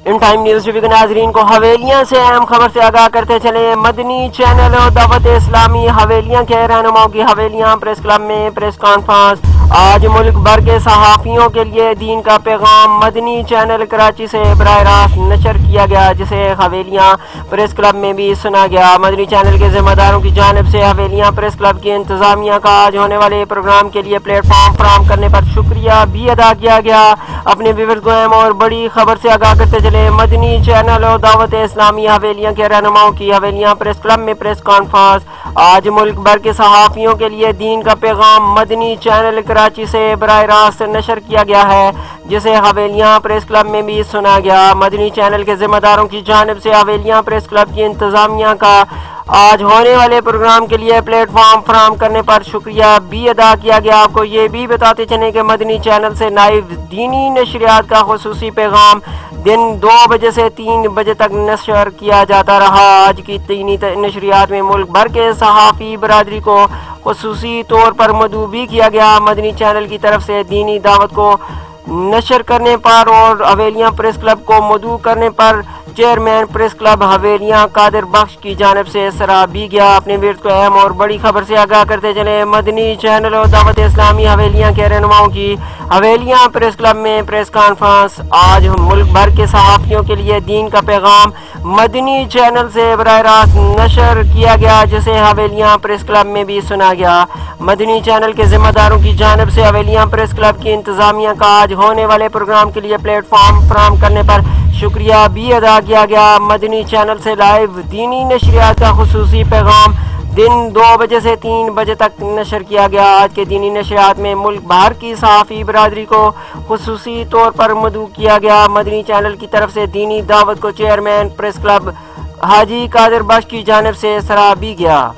In time news T V کے ناظرین کو حویلیاں سے اہم خبر سے آگاہ کرتے چلے مدنی چینل اور دعوت اسلامی حویلیاں کے رہنماؤں کی حویلیاں پریس کلب میں پریس کانفرنس۔ آج ملک بھر کے صحافیوں کے لیے دین کا پیغام مدنی چینل کراچی سے براہ راست نشر کیا گیا، جسے حویلیاں پریس کلب میں بھی سنا گیا۔ مدنی چینل کے ذمہ داروں کی جانب سے حویلیاں پریس کلب کی انتظامیہ کا آج ہونے والے پروگرام کے لیے پلیٹ فارم فراہم کرنے پر شکریہ بھی ادا کیا گیا۔ اپنے ویورز کو اہم اور بڑی خبر سے آگاہ کرتے چلے مدنی چینل اور دعوت اسلامی حویلیاں کے رہنماؤں کی حویلیاں پریس کلب میں پریس کانفرنس۔ آج ملک بھر کے صحافیوں کے لیے دین کا پیغام مدنی چینل کراچی سے براہ راست نشر کیا گیا ہے، جسے حویلیاں پریس کلب میں بھی سنا گیا۔ مدنی چینل کے ذمہ داروں کی جانب سے حویلیاں پریس کلب کی انتظامیہ کا آج ہونے والے پروگرام کے لیے پلیٹ فارم فراہم کرنے پر شکریہ بھی ادا کیا گیا۔ آپ کو یہ بھی بتاتے چلیں کہ مدنی چینل سے لائیو دینی نشریات کا خصوصی پیغام دن 2 بجے سے 3 بجے تک نشر کیا جاتا رہا۔ آج کی دینی نشریات میں ملک بھر کے صحافی برادری کو خصوصی طور پر مدعو بھی کیا گیا۔ مدنی چینل کی طرف سے دینی دعوت کو نشر کرنے پر اور حویلیاں پریس کلب کو مدعو کرنے پر چیئرمین پریس کلب حویلیاں قادر بخش کی جانب سے سراہ بھی گیا۔ اپنے ویورز کو اہم اور بڑی خبر سے آگاہ کرتے چلے مدنی چینل اور دعوت اسلامی حویلیاں کے رہنماؤں کی حویلیاں پریس کلب میں پریس کانفرنس۔ آج ملک بھر کے صحافیوں کے لیے دین کا پیغام مدنی چینل سے براہ راست نشر کیا گیا، جسے حویلیاں پریس کلب میں بھی سنا گیا۔ مدنی چینل کے ذمہ داروں کی جانب سے حویلیاں پریس کلب کی انتظامیہ کا آج ہونے والے پروگرام کے لیے پلیٹ فارم فراہم کرنے پر شکریہ بھی ادا کیا گیا۔ مدنی چینل سے لائیو دینی نشریات کا خصوصی پیغام دن 2 بجے سے 3 بجے تک نشر کیا گیا۔ آج کے دینی نشریات میں ملک بھر کی صحافی برادری کو خصوصی طور پر مدعو کیا گیا۔ مدنی چینل کی طرف سے دینی دعوت کو چیئرمین پریس کلب حاجی قادر بخش کی جانب سے سراہ بھی گیا۔